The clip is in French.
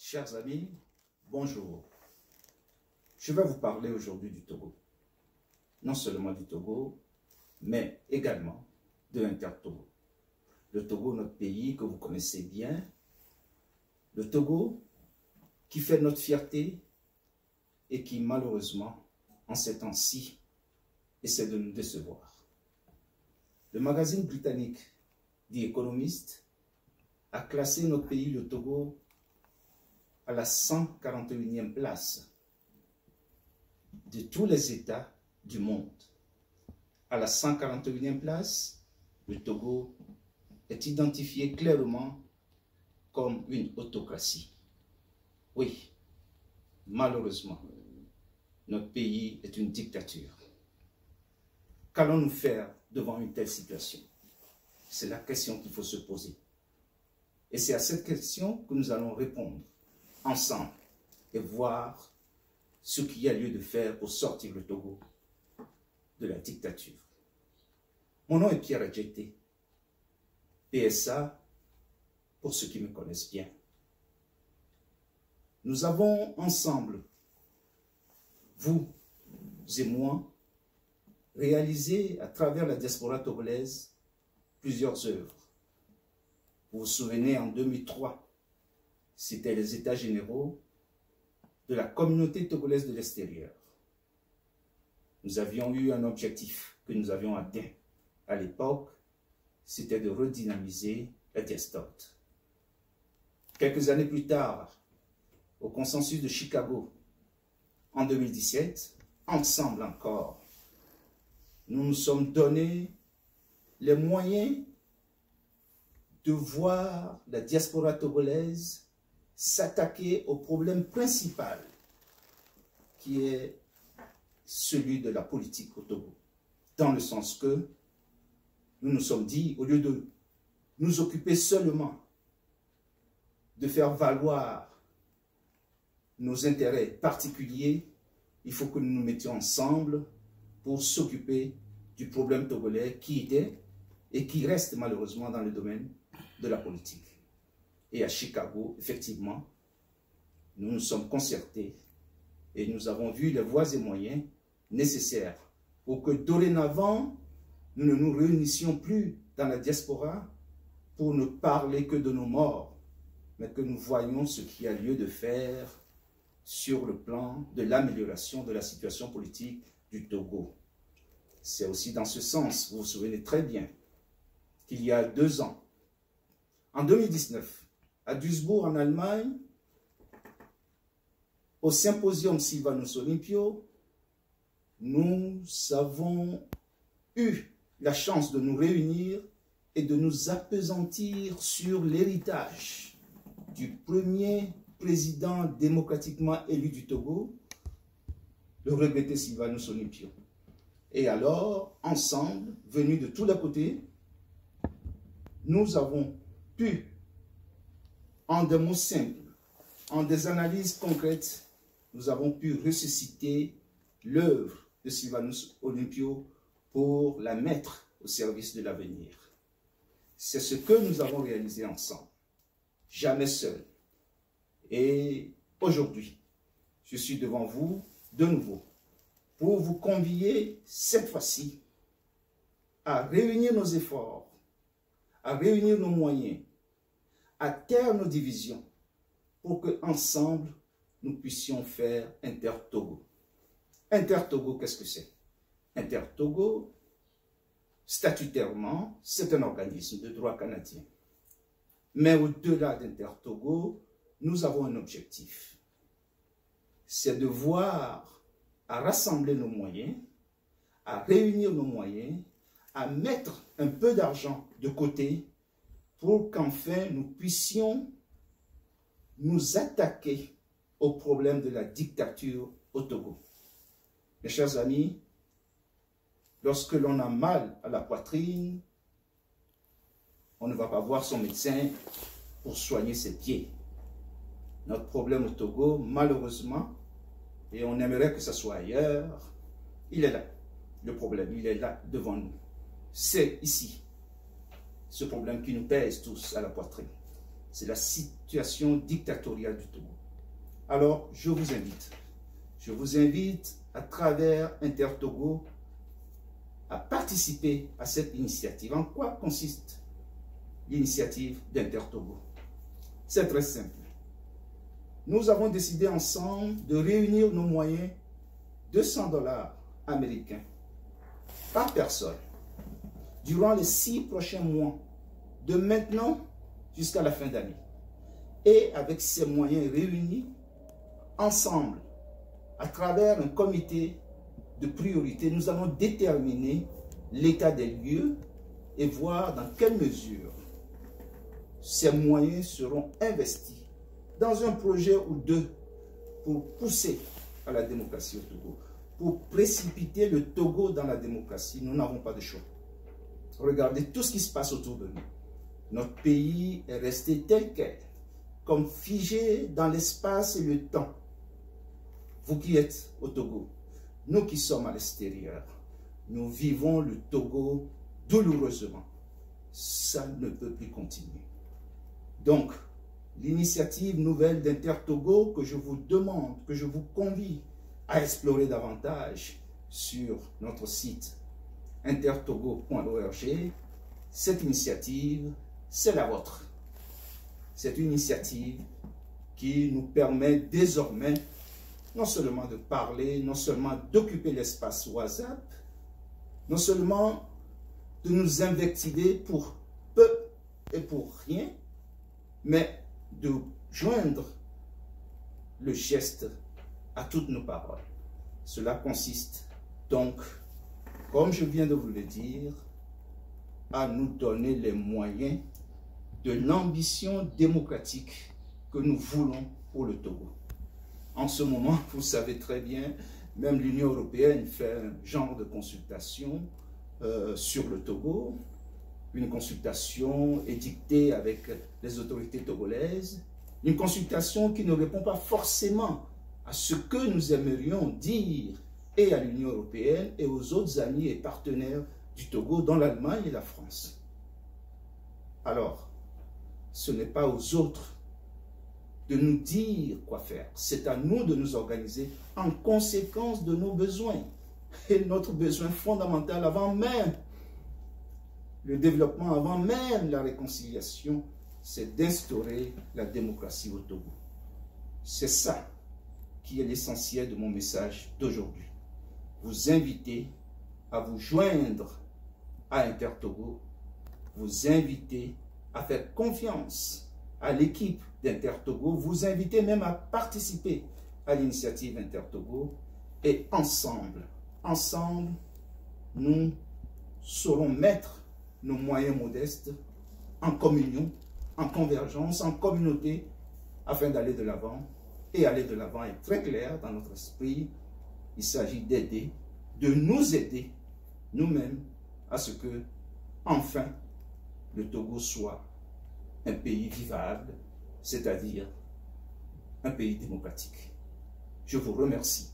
Chers amis, bonjour. Je vais vous parler aujourd'hui du Togo. Non seulement du Togo, mais également de l'Inter-Togo. Le Togo, notre pays que vous connaissez bien. Le Togo qui fait notre fierté et qui malheureusement, en ces temps-ci, essaie de nous décevoir. Le magazine britannique The Economist a classé notre pays, le Togo, à la 141e place de tous les États du monde. À la 141e place, le Togo est identifié clairement comme une autocratie. Oui, malheureusement, notre pays est une dictature. Qu'allons-nous faire devant une telle situation? C'est la question qu'il faut se poser. Et c'est à cette question que nous allons répondre ensemble et voir ce qu'il y a lieu de faire pour sortir le Togo de la dictature. Mon nom est Pierre Adjeté, PSA, pour ceux qui me connaissent bien. Nous avons ensemble, vous et moi, réalisé à travers la diaspora togolaise plusieurs œuvres. Vous vous souvenez, en 2003, c'était les États généraux de la communauté togolaise de l'extérieur. Nous avions eu un objectif que nous avions atteint à l'époque, c'était de redynamiser la diastote. Quelques années plus tard, au consensus de Chicago, en 2017, ensemble encore, nous nous sommes donné les moyens de voir la diaspora togolaise s'attaquer au problème principal qui est celui de la politique au Togo. Dans le sens que nous nous sommes dit, au lieu de nous occuper seulement de faire valoir nos intérêts particuliers, il faut que nous nous mettions ensemble pour s'occuper du problème togolais qui était et qui reste malheureusement dans le domaine de la politique. Et à Chicago, effectivement, nous nous sommes concertés et nous avons vu les voies et moyens nécessaires pour que dorénavant, nous ne nous réunissions plus dans la diaspora pour ne parler que de nos morts, mais que nous voyions ce qu'il y a lieu de faire sur le plan de l'amélioration de la situation politique du Togo. C'est aussi dans ce sens, vous vous souvenez très bien, qu'il y a 2 ans, en 2019, à Duisbourg, en Allemagne, au symposium Sylvanus Olympio, nous avons eu la chance de nous réunir et de nous appesantir sur l'héritage du premier président démocratiquement élu du Togo, le regretté Sylvanus Olympio. Et alors, ensemble, venus de tous les côtés, nous avons pu, en des mots simples, en des analyses concrètes, nous avons pu ressusciter l'œuvre de Sylvanus Olympio pour la mettre au service de l'avenir. C'est ce que nous avons réalisé ensemble, jamais seul. Et aujourd'hui, je suis devant vous de nouveau pour vous convier cette fois-ci à réunir nos efforts, à réunir nos moyens, à taire nos divisions pour que ensemble nous puissions faire Inter-Togo. Inter-Togo, qu'est-ce que c'est? Inter-Togo, statutairement, c'est un organisme de droit canadien. Mais au-delà d'Inter-Togo, nous avons un objectif. C'est de voir à rassembler nos moyens, à réunir nos moyens, à mettre un peu d'argent de côté pour qu'enfin nous puissions nous attaquer au problème de la dictature au Togo. Mes chers amis, lorsque l'on a mal à la poitrine, on ne va pas voir son médecin pour soigner ses pieds. Notre problème au Togo, malheureusement, et on aimerait que ce soit ailleurs, il est là. Le problème, il est là devant nous. C'est ici, ce problème qui nous pèse tous à la poitrine. c'est la situation dictatoriale du Togo. Alors, je vous invite à travers Intertogo à participer à cette initiative. En quoi consiste l'initiative d'Intertogo? C'est très simple. Nous avons décidé ensemble de réunir nos moyens, 200 $ américains par personne, durant les 6 prochains mois, de maintenant jusqu'à la fin d'année. Et avec ces moyens réunis, ensemble, à travers un comité de priorité, nous allons déterminer l'état des lieux et voir dans quelle mesure ces moyens seront investis dans un projet ou deux pour pousser à la démocratie au Togo, pour précipiter le Togo dans la démocratie. Nous n'avons pas de choix. Regardez tout ce qui se passe autour de nous. Notre pays est resté tel quel, comme figé dans l'espace et le temps. Vous qui êtes au Togo, nous qui sommes à l'extérieur, nous vivons le Togo douloureusement. Ça ne peut plus continuer. Donc, l'initiative nouvelle d'Intertogo que je vous demande, que je vous convie à explorer davantage sur notre site intertogo.org, cette initiative, c'est la vôtre. C'est une initiative qui nous permet désormais non seulement de parler, non seulement d'occuper l'espace WhatsApp, non seulement de nous invectiver pour peu et pour rien, mais de joindre le geste à toutes nos paroles. Cela consiste donc, comme je viens de vous le dire, à nous donner les moyens de l'ambition démocratique que nous voulons pour le Togo. En ce moment, vous savez très bien, même l'Union européenne fait un genre de consultation sur le Togo, une consultation édictée avec les autorités togolaises, une consultation qui ne répond pas forcément à ce que nous aimerions dire et à l'Union européenne et aux autres amis et partenaires du Togo, dont l'Allemagne et la France. Alors, ce n'est pas aux autres de nous dire quoi faire. C'est à nous de nous organiser en conséquence de nos besoins. Et notre besoin fondamental avant même le développement, avant même la réconciliation, c'est d'instaurer la démocratie au Togo. C'est ça qui est l'essentiel de mon message d'aujourd'hui. Vous inviter à vous joindre à Intertogo, vous inviter à faire confiance à l'équipe d'Intertogo, vous inviter même à participer à l'initiative Intertogo et ensemble, nous saurons mettre nos moyens modestes en communion, en convergence, en communauté, afin d'aller de l'avant. Et aller de l'avant est très clair dans notre esprit. Il s'agit d'aider, de nous aider nous-mêmes à ce que, enfin, le Togo soit un pays vivable, c'est-à-dire un pays démocratique. Je vous remercie.